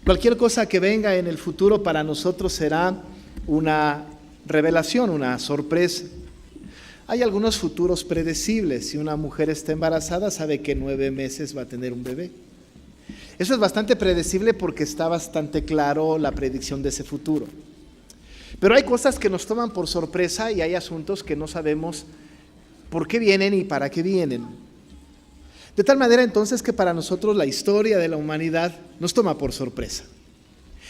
Cualquier cosa que venga en el futuro para nosotros será una revelación, una sorpresa. Hay algunos futuros predecibles. Si una mujer está embarazada, sabe que en 9 meses va a tener un bebé. Eso es bastante predecible porque está bastante claro la predicción de ese futuro. Pero hay cosas que nos toman por sorpresa y hay asuntos que no sabemos por qué vienen y para qué vienen. De tal manera entonces que para nosotros la historia de la humanidad nos toma por sorpresa.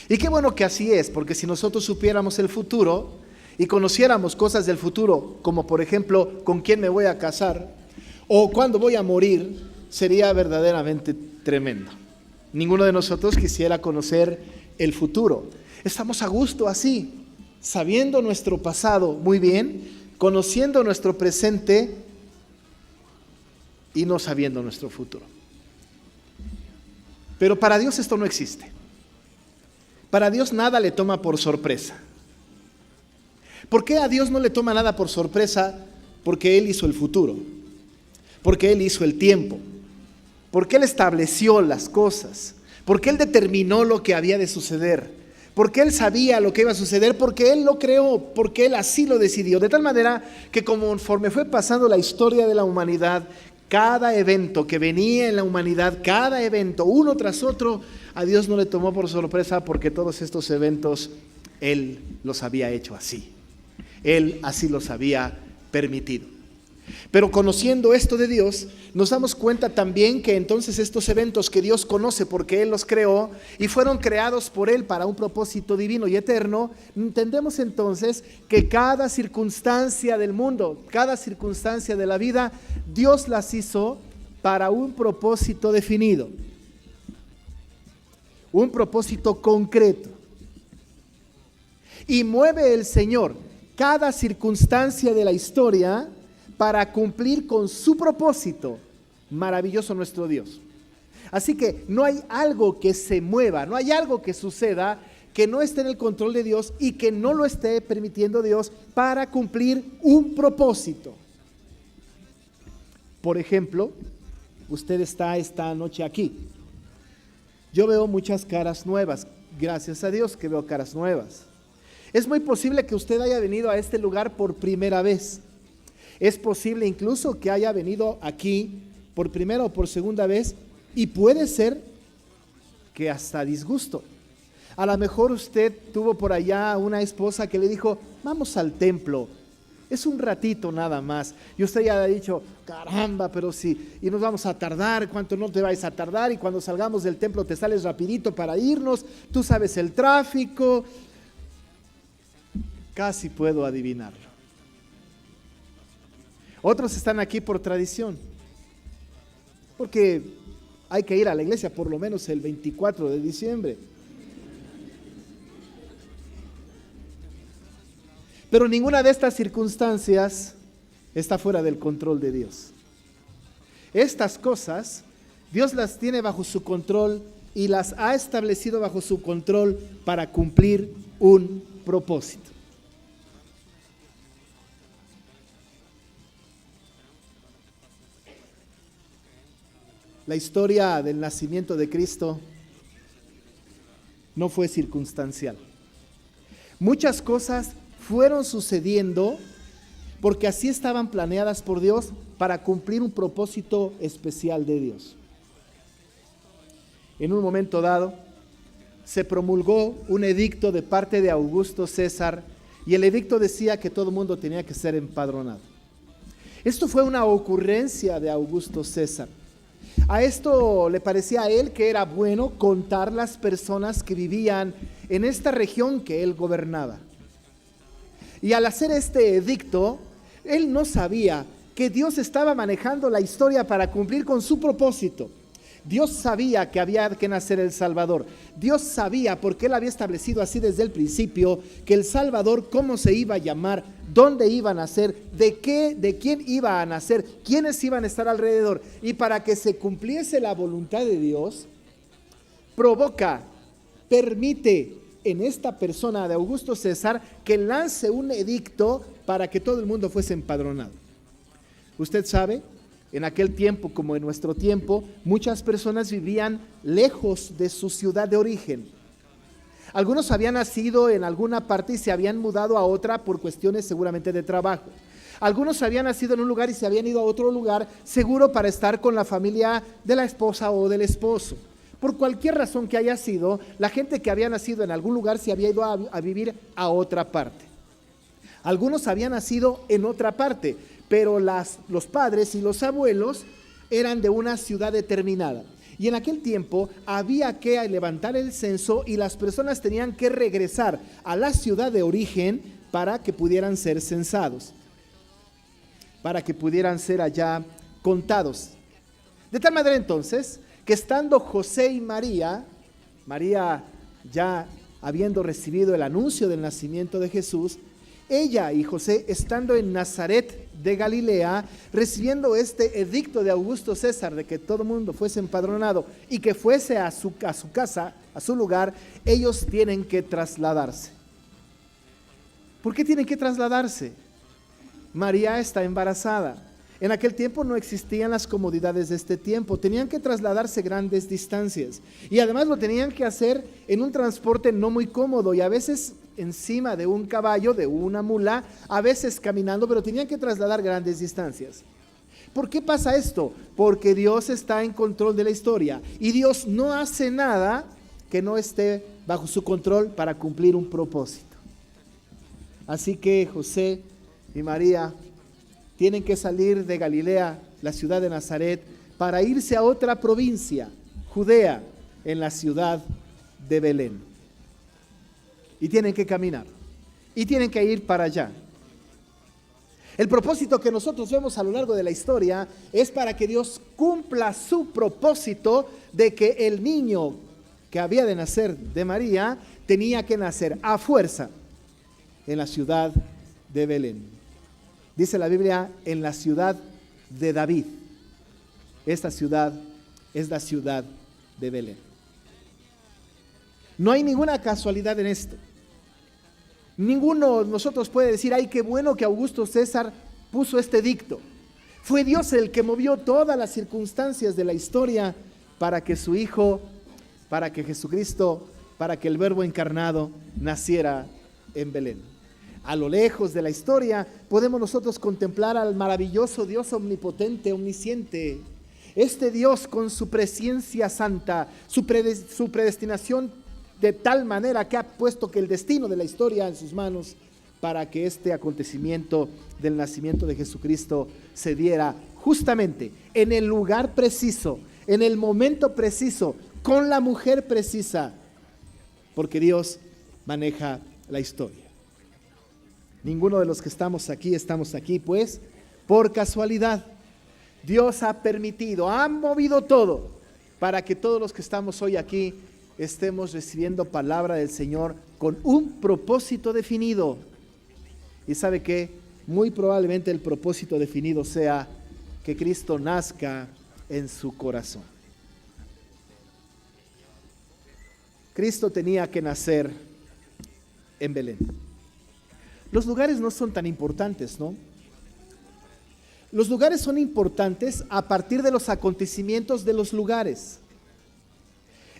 Y qué bueno que así es, porque si nosotros supiéramos el futuro y conociéramos cosas del futuro, como por ejemplo con quién me voy a casar o cuándo voy a morir, sería verdaderamente tremendo. Ninguno de nosotros quisiera conocer el futuro. Estamos a gusto así, sabiendo nuestro pasado muy bien, conociendo nuestro presente y no sabiendo nuestro futuro. Pero para Dios esto no existe. Para Dios nada le toma por sorpresa. ¿Por qué a Dios no le toma nada por sorpresa? Porque Él hizo el futuro, porque Él hizo el tiempo, porque Él estableció las cosas, porque Él determinó lo que había de suceder, porque Él sabía lo que iba a suceder, porque Él lo creó, porque Él así lo decidió. De tal manera que conforme fue pasando la historia de la humanidad, cada evento que venía en la humanidad, cada evento, uno tras otro, a Dios no le tomó por sorpresa porque todos estos eventos Él los había hecho así. Él así los había permitido. Pero conociendo esto de Dios, nos damos cuenta también que entonces estos eventos que Dios conoce porque Él los creó y fueron creados por Él para un propósito divino y eterno, entendemos entonces que cada circunstancia del mundo, cada circunstancia de la vida, Dios las hizo para un propósito definido, un propósito concreto. Y mueve el Señor cada circunstancia de la historia para cumplir con su propósito. Maravilloso nuestro Dios. Así que no hay algo que se mueva, no hay algo que suceda que no esté en el control de Dios y que no lo esté permitiendo Dios para cumplir un propósito. Por ejemplo, usted está esta noche aquí. Yo veo muchas caras nuevas, gracias a Dios que veo caras nuevas. Es muy posible que usted haya venido a este lugar por primera vez. Es posible incluso que haya venido aquí por primera o por segunda vez y puede ser que hasta disgusto. A lo mejor usted tuvo por allá una esposa que le dijo, vamos al templo, es un ratito nada más. Y usted ya ha dicho, caramba, pero sí, y nos vamos a tardar, ¿cuánto no te vais a tardar? Y cuando salgamos del templo te sales rapidito para irnos, tú sabes el tráfico. Casi puedo adivinarlo. Otros están aquí por tradición, porque hay que ir a la iglesia por lo menos el 24 de diciembre. Pero ninguna de estas circunstancias está fuera del control de Dios. Estas cosas, Dios las tiene bajo su control y las ha establecido bajo su control para cumplir un propósito. La historia del nacimiento de Cristo no fue circunstancial. Muchas cosas fueron sucediendo porque así estaban planeadas por Dios para cumplir un propósito especial de Dios. En un momento dado, se promulgó un edicto de parte de Augusto César y el edicto decía que todo el mundo tenía que ser empadronado. Esto fue una ocurrencia de Augusto César. A esto le parecía a él que era bueno contar las personas que vivían en esta región que él gobernaba. Y al hacer este edicto, él no sabía que Dios estaba manejando la historia para cumplir con su propósito. Dios sabía que había que nacer el Salvador. Dios sabía, porque Él había establecido así desde el principio, que el Salvador, cómo se iba a llamar, dónde iba a nacer, de quién iba a nacer, quiénes iban a estar alrededor. Y para que se cumpliese la voluntad de Dios, permite en esta persona de Augusto César que lance un edicto para que todo el mundo fuese empadronado. Usted sabe, en aquel tiempo como en nuestro tiempo, muchas personas vivían lejos de su ciudad de origen. Algunos habían nacido en alguna parte y se habían mudado a otra por cuestiones seguramente de trabajo. Algunos habían nacido en un lugar y se habían ido a otro lugar, seguro para estar con la familia de la esposa o del esposo. Por cualquier razón que haya sido, la gente que había nacido en algún lugar se había ido a vivir a otra parte. Algunos habían nacido en otra parte, pero los padres y los abuelos eran de una ciudad determinada. Y en aquel tiempo había que levantar el censo y las personas tenían que regresar a la ciudad de origen para que pudieran ser censados, para que pudieran ser allá contados. De tal manera entonces que estando José y María ya habiendo recibido el anuncio del nacimiento de Jesús, ella y José estando en Nazaret de Galilea, recibiendo este edicto de Augusto César de que todo el mundo fuese empadronado y que fuese a su casa, a su lugar, ellos tienen que trasladarse. ¿Por qué tienen que trasladarse? María está embarazada. En aquel tiempo no existían las comodidades de este tiempo, tenían que trasladarse grandes distancias y además lo tenían que hacer en un transporte no muy cómodo y a veces encima de un caballo, de una mula, a veces caminando, pero tenían que trasladar grandes distancias. ¿Por qué pasa esto? Porque Dios está en control de la historia y Dios no hace nada que no esté bajo su control para cumplir un propósito. Así que José y María tienen que salir de Galilea, la ciudad de Nazaret, para irse a otra provincia, Judea, en la ciudad de Belén. Y tienen que caminar, y tienen que ir para allá. El propósito que nosotros vemos a lo largo de la historia es para que Dios cumpla su propósito de que el niño que había de nacer de María tenía que nacer a fuerza en la ciudad de Belén. Dice la Biblia, en la ciudad de David. Esta ciudad es la ciudad de Belén. No hay ninguna casualidad en esto. Ninguno de nosotros puede decir, ay, qué bueno que Augusto César puso este edicto. Fue Dios el que movió todas las circunstancias de la historia para que su Hijo, para que Jesucristo, para que el Verbo encarnado naciera en Belén. A lo lejos de la historia podemos nosotros contemplar al maravilloso Dios omnipotente, omnisciente. Este Dios con su presencia santa, su predestinación de tal manera que ha puesto que el destino de la historia en sus manos para que este acontecimiento del nacimiento de Jesucristo se diera justamente en el lugar preciso, en el momento preciso, con la mujer precisa, porque Dios maneja la historia. Ninguno de los que estamos aquí pues por casualidad. Dios ha permitido, ha movido todo para que todos los que estamos hoy aquí estemos recibiendo palabra del Señor con un propósito definido. ¿Y sabe qué? Muy probablemente el propósito definido sea que Cristo nazca en su corazón. Cristo tenía que nacer en Belén. Los lugares no son tan importantes, ¿no? Los lugares son importantes a partir de los acontecimientos de los lugares.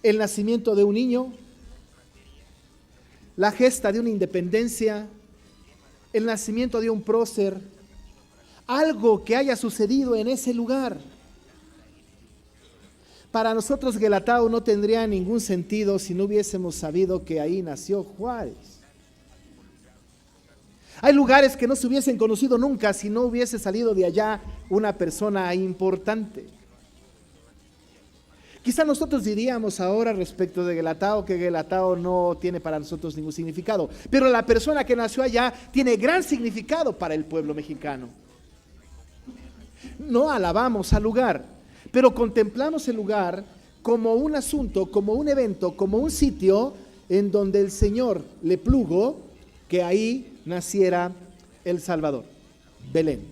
El nacimiento de un niño, la gesta de una independencia, el nacimiento de un prócer, algo que haya sucedido en ese lugar. Para nosotros Guelatao no tendría ningún sentido si no hubiésemos sabido que ahí nació Juárez. Hay lugares que no se hubiesen conocido nunca si no hubiese salido de allá una persona importante. Quizá nosotros diríamos ahora respecto de Guelatao que Guelatao no tiene para nosotros ningún significado, pero la persona que nació allá tiene gran significado para el pueblo mexicano. No alabamos al lugar, pero contemplamos el lugar como un asunto, como un evento, como un sitio en donde el Señor le plugo que ahí naciera el Salvador, Belén.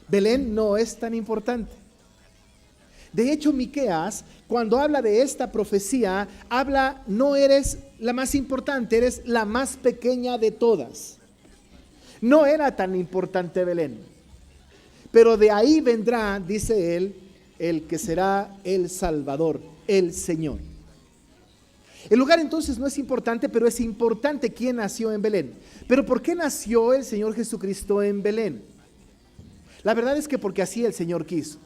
Belén no es tan importante. De hecho, Miqueas, cuando habla de esta profecía, habla, no eres la más importante, eres la más pequeña de todas. No era tan importante Belén, pero de ahí vendrá, dice él, el que será el Salvador, el Señor. El lugar entonces no es importante, pero es importante quién nació en Belén. Pero ¿por qué nació el Señor Jesucristo en Belén? La verdad es que porque así el Señor quiso.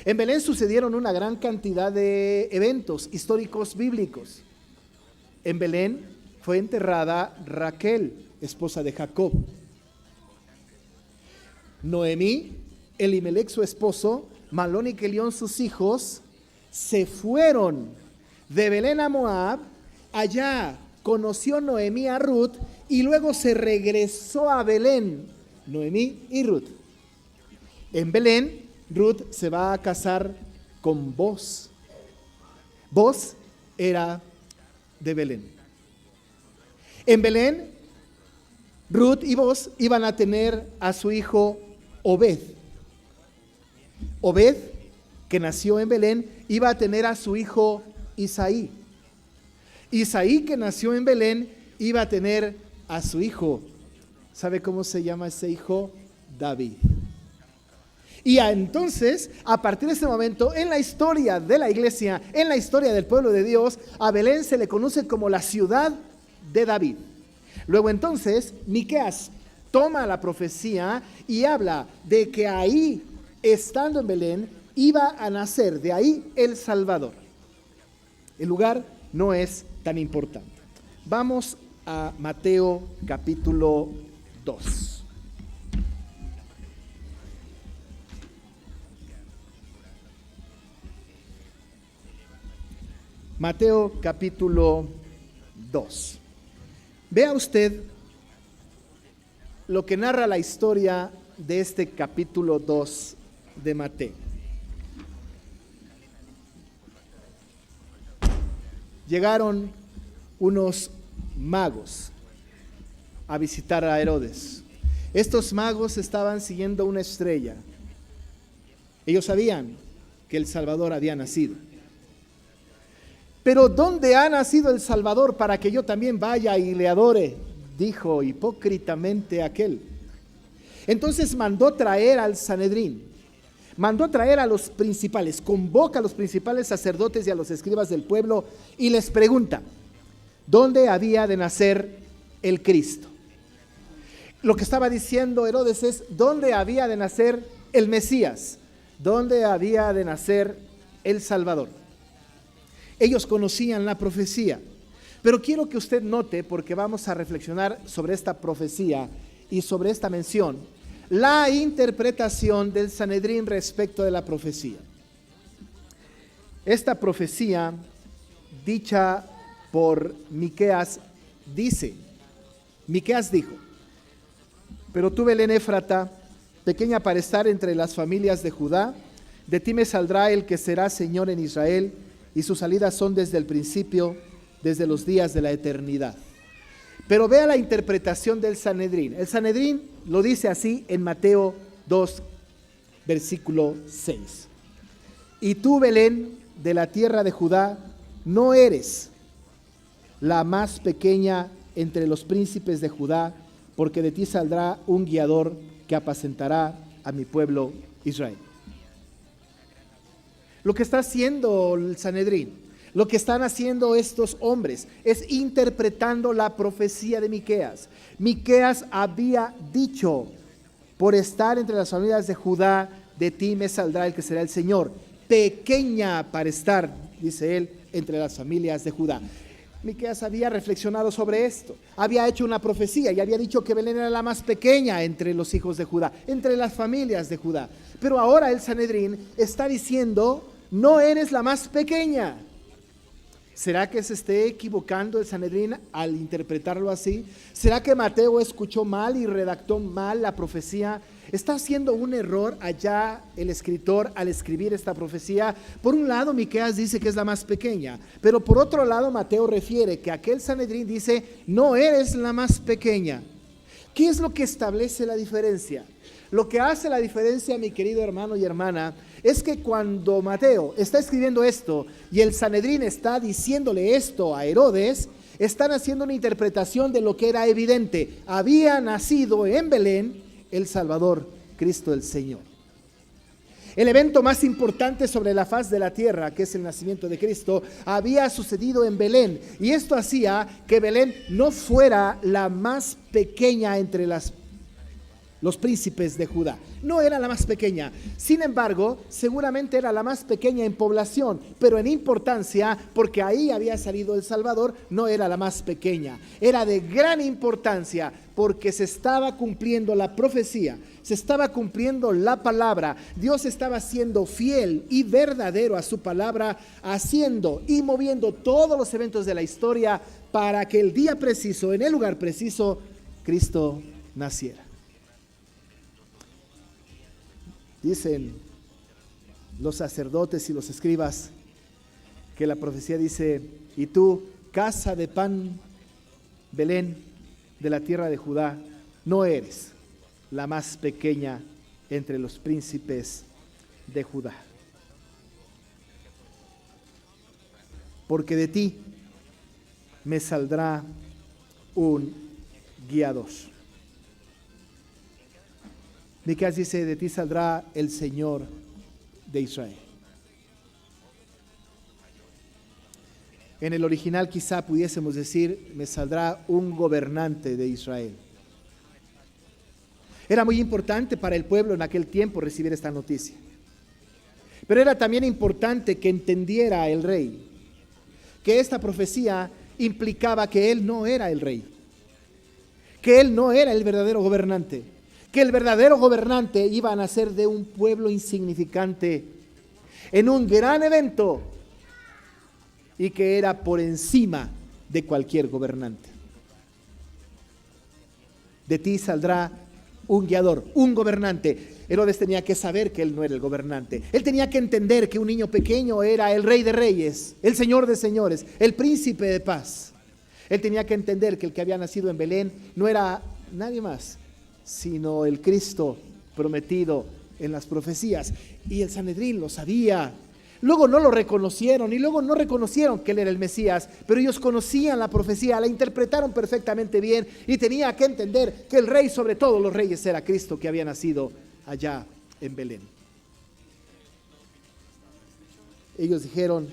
En Belén sucedieron una gran cantidad de eventos históricos bíblicos. En Belén fue enterrada Raquel, esposa de Jacob. Noemí, Elimelech su esposo, Malón y Kelión sus hijos, se fueron de Belén a Moab. Allá conoció Noemí a Ruth y luego se regresó a Belén, Noemí y Ruth. En Belén, Ruth se va a casar con Boz. Boz era de Belén. En Belén, Ruth y Boz iban a tener a su hijo Obed. Obed, que nació en Belén, iba a tener a su hijo Isaí. Isaí, que nació en Belén, iba a tener a su hijo. ¿Sabe cómo se llama ese hijo? David. Y entonces, a partir de ese momento, en la historia de la iglesia, en la historia del pueblo de Dios, a Belén se le conoce como la ciudad de David. Luego entonces, Miqueas toma la profecía y habla de que ahí, estando en Belén, iba a nacer de ahí el Salvador. El lugar no es tan importante. Vamos a Mateo capítulo 2. Mateo capítulo 2. Vea usted lo que narra la historia de este capítulo 2 de Mateo. Llegaron unos magos a visitar a Herodes. Estos magos estaban siguiendo una estrella. Ellos sabían que el Salvador había nacido. Pero ¿dónde ha nacido el Salvador para que yo también vaya y le adore? Dijo hipócritamente aquel. Entonces mandó traer al Sanedrín, mandó traer a los principales, convoca a los principales sacerdotes y a los escribas del pueblo y les pregunta, ¿dónde había de nacer el Cristo? Lo que estaba diciendo Herodes es, ¿dónde había de nacer el Mesías? ¿Dónde había de nacer el Salvador? Ellos conocían la profecía, pero quiero que usted note, porque vamos a reflexionar sobre esta profecía y sobre esta mención, la interpretación del Sanedrín respecto de la profecía. Esta profecía, dicha por Miqueas, dice, Miqueas dijo, pero tú, Belén Éfrata, pequeña para estar entre las familias de Judá, de ti me saldrá el que será Señor en Israel, y sus salidas son desde el principio, desde los días de la eternidad. Pero vea la interpretación del Sanedrín. El Sanedrín lo dice así en Mateo 2, versículo 6. Y tú, Belén, de la tierra de Judá, no eres la más pequeña entre los príncipes de Judá, porque de ti saldrá un guiador que apacentará a mi pueblo Israel. Lo que está haciendo el Sanedrín, lo que están haciendo estos hombres, es interpretando la profecía de Miqueas. Miqueas había dicho, por estar entre las familias de Judá, de ti me saldrá el que será el Señor. Pequeña para estar, dice él, entre las familias de Judá. Miqueas había reflexionado sobre esto, había hecho una profecía y había dicho que Belén era la más pequeña entre los hijos de Judá, entre las familias de Judá. Pero ahora el Sanedrín está diciendo, no eres la más pequeña. ¿Será que se esté equivocando el Sanedrín al interpretarlo así? ¿Será que Mateo escuchó mal y redactó mal la profecía? ¿Está haciendo un error allá el escritor al escribir esta profecía? Por un lado, Miqueas dice que es la más pequeña, pero por otro lado, Mateo refiere que aquel Sanedrín dice, no eres la más pequeña. ¿Qué es lo que establece la diferencia? Lo que hace la diferencia, mi querido hermano y hermana, es que cuando Mateo está escribiendo esto y el Sanedrín está diciéndole esto a Herodes, están haciendo una interpretación de lo que era evidente. Había nacido en Belén el Salvador, Cristo el Señor. El evento más importante sobre la faz de la tierra, que es el nacimiento de Cristo, había sucedido en Belén. Y esto hacía que Belén no fuera la más pequeña entre los príncipes de Judá. No era la más pequeña. Sin embargo, seguramente era la más pequeña en población, pero en importancia, porque ahí había salido el Salvador, no era la más pequeña. Era de gran importancia porque se estaba cumpliendo la profecía, se estaba cumpliendo la palabra. Dios estaba siendo fiel y verdadero a su palabra, haciendo y moviendo todos los eventos de la historia para que el día preciso, en el lugar preciso, Cristo naciera. Dicen los sacerdotes y los escribas que la profecía dice: y tú, casa de pan, Belén, de la tierra de Judá, no eres la más pequeña entre los príncipes de Judá, porque de ti me saldrá un guiador. Miqueas dice: de ti saldrá el Señor de Israel. En el original quizá pudiésemos decir: me saldrá un gobernante de Israel. Era muy importante para el pueblo en aquel tiempo recibir esta noticia. Pero era también importante que entendiera el rey que esta profecía implicaba que él no era el rey, que él no era el verdadero gobernante, que el verdadero gobernante iba a nacer de un pueblo insignificante en un gran evento y que era por encima de cualquier gobernante. De ti saldrá un guiador, un gobernante. Herodes tenía que saber que él no era el gobernante. Él tenía que entender que un niño pequeño era el rey de reyes, el señor de señores, el príncipe de paz. Él tenía que entender que el que había nacido en Belén no era nadie más, sino el Cristo prometido en las profecías. Y el Sanedrín lo sabía. Luego no lo reconocieron y luego no reconocieron que él era el Mesías, pero ellos conocían la profecía, la interpretaron perfectamente bien y tenía que entender que el rey sobre todos los reyes era Cristo, que había nacido allá en Belén. Ellos dijeron: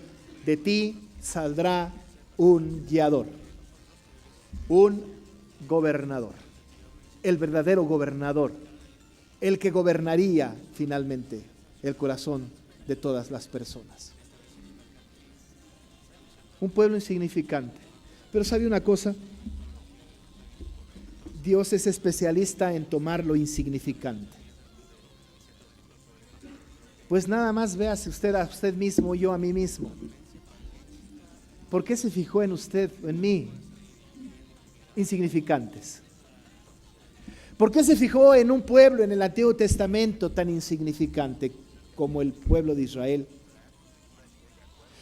de ti saldrá un guiador, un gobernador, el verdadero gobernador, el que gobernaría finalmente el corazón de todas las personas. Un pueblo insignificante. Pero ¿sabe una cosa? Dios es especialista en tomar lo insignificante. Pues nada más véase usted a usted mismo, yo a mí mismo. ¿Por qué se fijó en usted o en mí? Insignificantes. ¿Por qué se fijó en un pueblo en el Antiguo Testamento tan insignificante como el pueblo de Israel?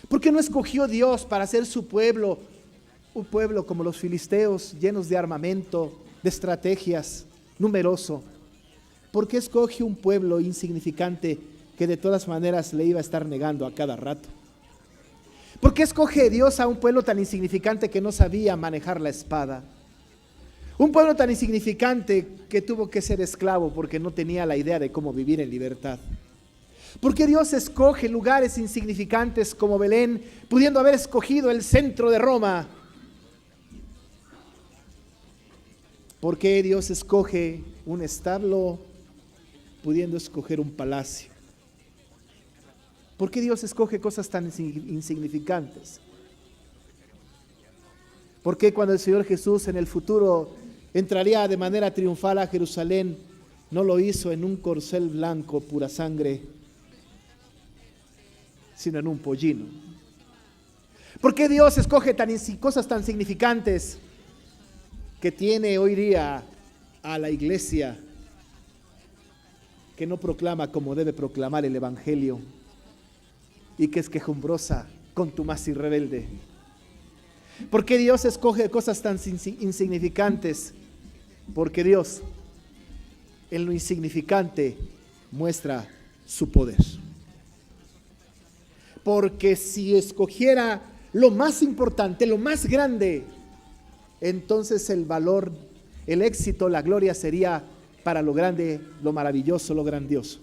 ¿Por qué no escogió Dios para ser su pueblo, un pueblo como los filisteos, llenos de armamento, de estrategias, numeroso? ¿Por qué escoge un pueblo insignificante que de todas maneras le iba a estar negando a cada rato? ¿Por qué escoge Dios a un pueblo tan insignificante que no sabía manejar la espada? Un pueblo tan insignificante que tuvo que ser esclavo porque no tenía la idea de cómo vivir en libertad. ¿Por qué Dios escoge lugares insignificantes como Belén, pudiendo haber escogido el centro de Roma? ¿Por qué Dios escoge un establo, pudiendo escoger un palacio? ¿Por qué Dios escoge cosas tan insignificantes? ¿Por qué cuando el Señor Jesús en el futuro entraría de manera triunfal a Jerusalén, no lo hizo en un corcel blanco, pura sangre, sino en un pollino? ¿Por qué Dios escoge cosas tan significantes que tiene hoy día a la iglesia que no proclama como debe proclamar el Evangelio y que es quejumbrosa, contumaz y rebelde? ¿Por qué Dios escoge cosas tan insignificantes? Porque Dios en lo insignificante muestra su poder. Porque si escogiera lo más importante, lo más grande, entonces el valor, el éxito, la gloria sería para lo grande, lo maravilloso, lo grandioso.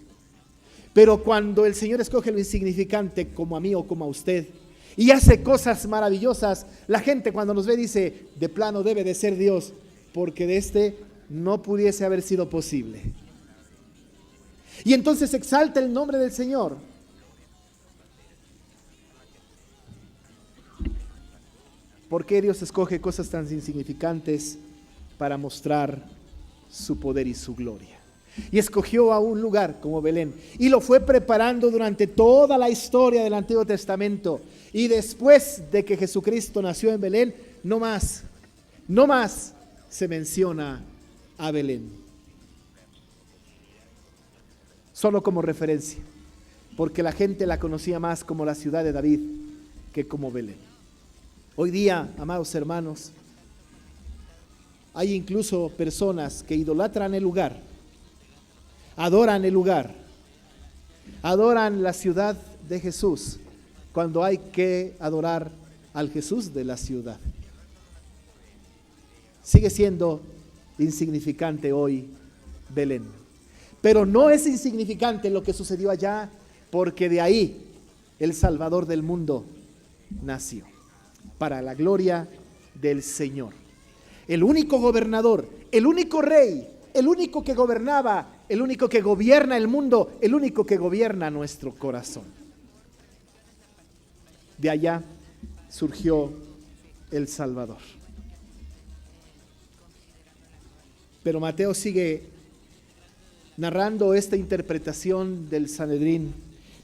Pero cuando el Señor escoge lo insignificante, como a mí o como a usted, y hace cosas maravillosas, la gente cuando nos ve dice, de plano debe de ser Dios, porque de este no pudiese haber sido posible. Y entonces exalta el nombre del Señor. ¿Por qué Dios escoge cosas tan insignificantes para mostrar su poder y su gloria? Y escogió a un lugar como Belén y lo fue preparando durante toda la historia del Antiguo Testamento. Y después de que Jesucristo nació en Belén, no más se menciona a Belén. Solo como referencia, porque la gente la conocía más como la ciudad de David que como Belén. Hoy día, amados hermanos, hay incluso personas que idolatran el lugar, adoran el lugar, adoran la ciudad de Jesús, cuando hay que adorar al Jesús de la ciudad. Sigue siendo insignificante hoy Belén, pero no es insignificante lo que sucedió allá, porque de ahí el Salvador del mundo nació, para la gloria del Señor. El único gobernador, el único rey, el único que gobernaba, el único que gobierna el mundo, el único que gobierna nuestro corazón. De allá surgió el Salvador. Pero Mateo sigue narrando esta interpretación del Sanedrín.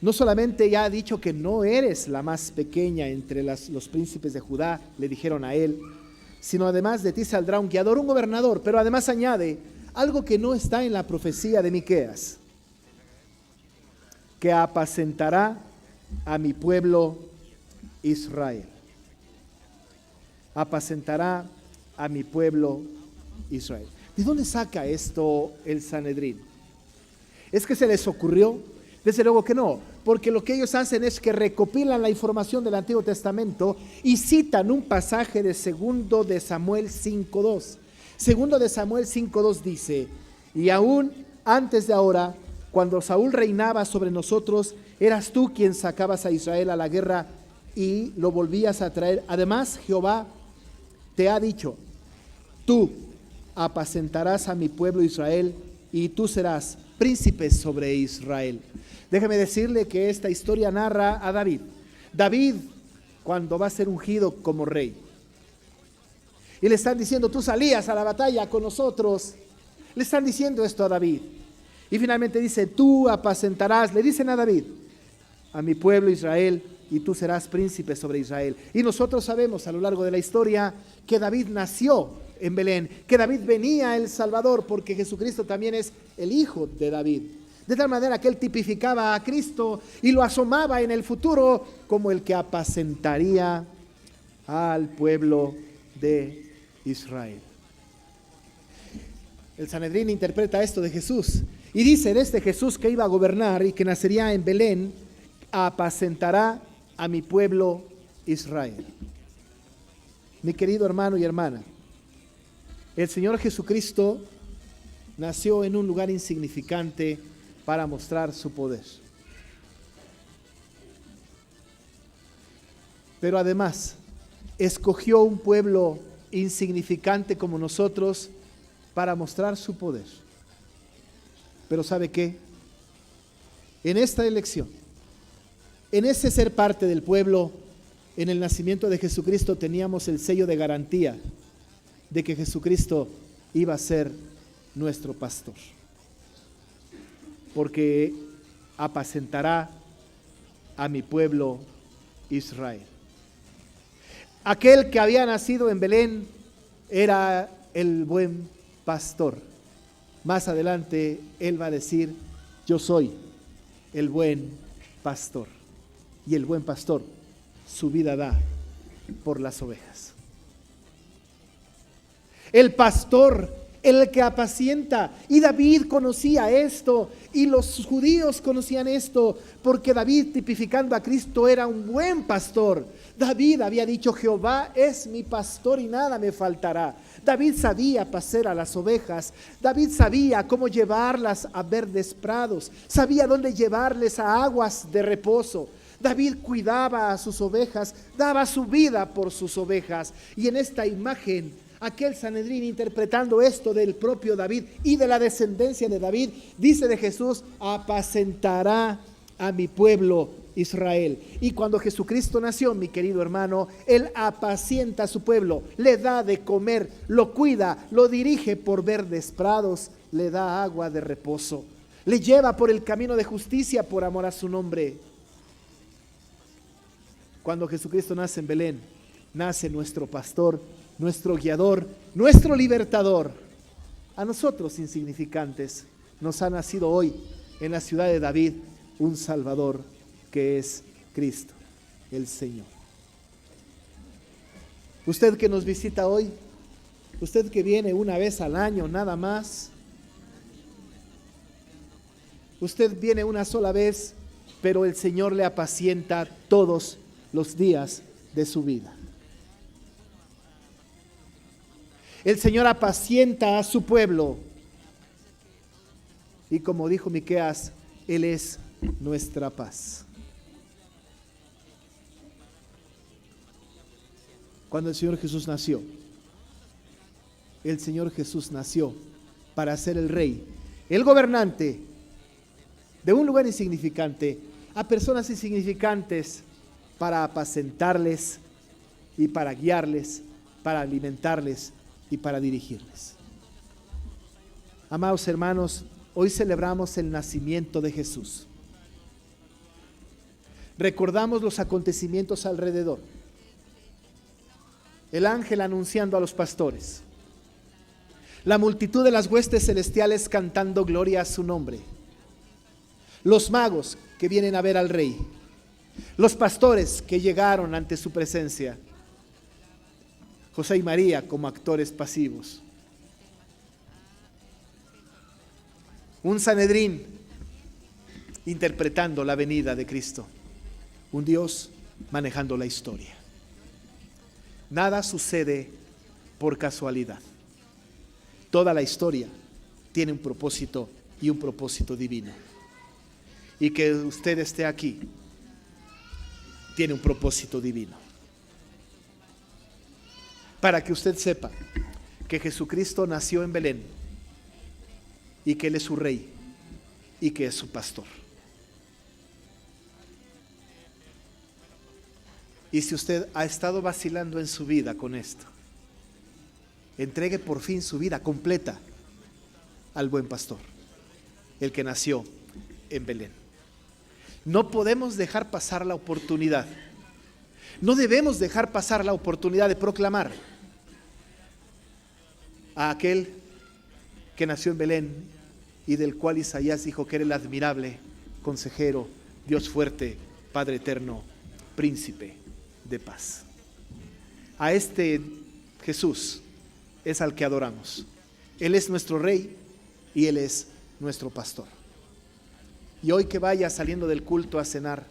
No solamente ya ha dicho que no eres la más pequeña entre los príncipes de Judá, le dijeron a él, sino además de ti saldrá un guiador, un gobernador, pero además añade algo que no está en la profecía de Miqueas, que apacentará a mi pueblo Israel. Apacentará a mi pueblo Israel. ¿De dónde saca esto el Sanedrín? ¿Es que se les ocurrió? Desde luego que no, porque lo que ellos hacen es que recopilan la información del Antiguo Testamento y citan un pasaje de 2 de Samuel 5:2. 2 de Samuel 5:2 dice, y aún antes de ahora, cuando Saúl reinaba sobre nosotros, eras tú quien sacabas a Israel a la guerra y lo volvías a traer. Además, Jehová te ha dicho, tú apacentarás a mi pueblo Israel y tú serás príncipe sobre Israel. Déjeme decirle que esta historia narra a David. David, cuando va a ser ungido como rey. Y le están diciendo, tú salías a la batalla con nosotros. Le están diciendo esto a David. Y finalmente dice, tú apacentarás, le dicen a David, a mi pueblo Israel, y tú serás príncipe sobre Israel. Y nosotros sabemos a lo largo de la historia que David nació en Belén, que David venía el Salvador, porque Jesucristo también es el hijo de David. De tal manera que él tipificaba a Cristo y lo asomaba en el futuro como el que apacentaría al pueblo de Israel. El Sanedrín interpreta esto de Jesús y dice de este Jesús que iba a gobernar y que nacería en Belén, apacentará a mi pueblo Israel. Mi querido hermano y hermana, el Señor Jesucristo nació en un lugar insignificante para mostrar su poder. Pero además, escogió un pueblo insignificante como nosotros para mostrar su poder. Pero ¿sabe qué? En esta elección, en ese ser parte del pueblo, en el nacimiento de Jesucristo teníamos el sello de garantía de que Jesucristo iba a ser nuestro pastor. Porque apacentará a mi pueblo Israel. Aquel que había nacido en Belén era el buen pastor. Más adelante él va a decir, yo soy el buen pastor. Y el buen pastor su vida da por las ovejas. El pastor el que apacienta. Y David conocía esto, y los judíos conocían esto, porque David, tipificando a Cristo, era un buen pastor. David había dicho: Jehová es mi pastor y nada me faltará. David sabía pacer a las ovejas. David sabía cómo llevarlas a verdes prados. Sabía dónde llevarles a aguas de reposo. David cuidaba a sus ovejas, daba su vida por sus ovejas. Y en esta imagen, aquel Sanedrín, interpretando esto del propio David y de la descendencia de David, dice de Jesús: apacentará a mi pueblo Israel. Y cuando Jesucristo nació, mi querido hermano, Él apacienta a su pueblo, le da de comer, lo cuida, lo dirige por verdes prados, le da agua de reposo, le lleva por el camino de justicia por amor a su nombre. Cuando Jesucristo nace en Belén, nace nuestro pastor, nuestro guiador, nuestro libertador. A nosotros insignificantes nos ha nacido hoy en la ciudad de David un Salvador, que es Cristo, el Señor. Usted que nos visita hoy, usted que viene una vez al año nada más, usted viene una sola vez, pero el Señor le apacienta todos los días de su vida. El Señor apacienta a su pueblo, y como dijo Miqueas, Él es nuestra paz. Cuando el Señor Jesús nació, el Señor Jesús nació para ser el rey, el gobernante de un lugar insignificante a personas insignificantes, para apacentarles y para guiarles, para alimentarles y para dirigirles. Amados hermanos, hoy celebramos el nacimiento de Jesús. Recordamos los acontecimientos alrededor. El ángel anunciando a los pastores. La multitud de las huestes celestiales cantando gloria a su nombre. Los magos que vienen a ver al rey. Los pastores que llegaron ante su presencia. José y María como actores pasivos. Un Sanedrín interpretando la venida de Cristo. Un Dios manejando la historia. Nada sucede por casualidad. Toda la historia tiene un propósito y un propósito divino. Y que usted esté aquí tiene un propósito divino. Para que usted sepa que Jesucristo nació en Belén y que Él es su rey y que es su pastor. Y si usted ha estado vacilando en su vida con esto, entregue por fin su vida completa al buen pastor, el que nació en Belén. No podemos dejar pasar la oportunidad. No debemos dejar pasar la oportunidad de proclamar a aquel que nació en Belén y del cual Isaías dijo que era el admirable consejero, Dios fuerte, Padre eterno, príncipe de paz. A este Jesús es al que adoramos. Él es nuestro rey y Él es nuestro pastor. Y hoy que vaya saliendo del culto a cenar,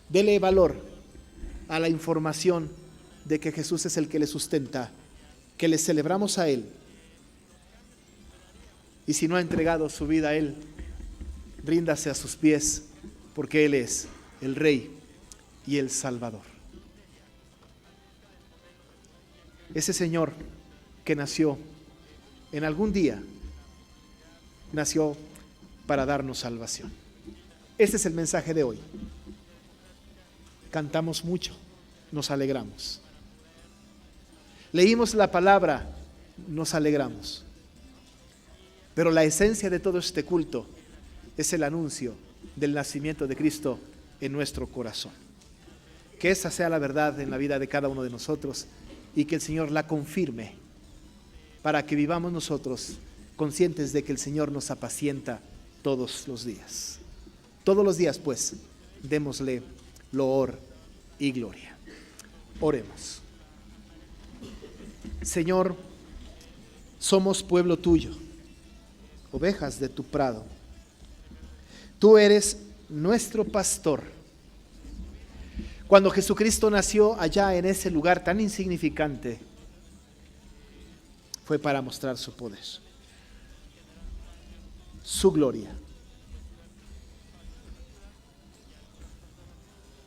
dele valor a la información de que Jesús es el que le sustenta, que le celebramos a Él. Y si no ha entregado su vida a Él, ríndase a sus pies, porque Él es el Rey y el Salvador. Ese Señor que nació en algún día, nació para darnos salvación. Este es el mensaje de hoy. Cantamos mucho, nos alegramos. Leímos la palabra, nos alegramos. Pero la esencia de todo este culto es el anuncio del nacimiento de Cristo en nuestro corazón. Que esa sea la verdad en la vida de cada uno de nosotros y que el Señor la confirme para que vivamos nosotros conscientes de que el Señor nos apacienta todos los días. Todos los días, pues, démosle loor y gloria. Oremos. Señor, Somos pueblo tuyo, ovejas de tu prado. Tú eres nuestro pastor. Cuando Jesucristo nació allá en ese lugar tan insignificante, fue para mostrar su poder, su gloria,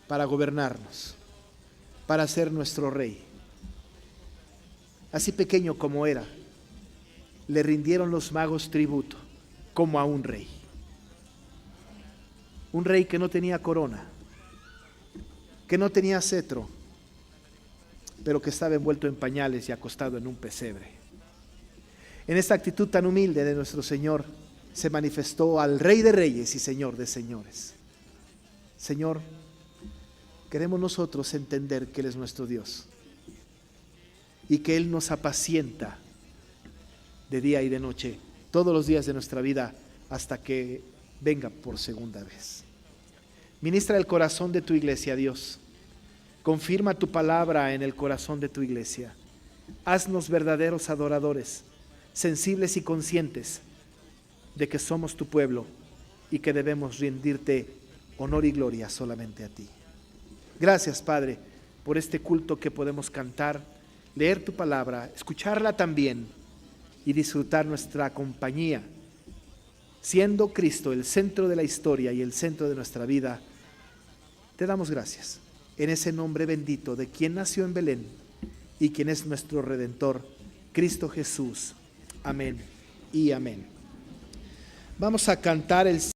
para gobernarnos, para ser nuestro rey. Así pequeño como era, le rindieron los magos tributo como a un rey. Un rey que no tenía corona, que no tenía cetro, pero que estaba envuelto en pañales y acostado en un pesebre. En esta actitud tan humilde de nuestro Señor se manifestó al Rey de Reyes y Señor de Señores. Señor, queremos nosotros entender que Él es nuestro Dios y que Él nos apacienta de día y de noche, todos los días de nuestra vida, hasta que venga por segunda vez. Ministra el corazón de tu iglesia, Dios. Confirma tu palabra en el corazón de tu iglesia. Haznos verdaderos adoradores, sensibles y conscientes de que somos tu pueblo y que debemos rendirte honor y gloria solamente a ti. Gracias, Padre, por este culto que podemos cantar, leer tu palabra, escucharla también y disfrutar nuestra compañía, siendo Cristo el centro de la historia y el centro de nuestra vida. Te damos gracias en ese nombre bendito de quien nació en Belén y quien es nuestro Redentor, Cristo Jesús. Amén y amén. Vamos a cantar el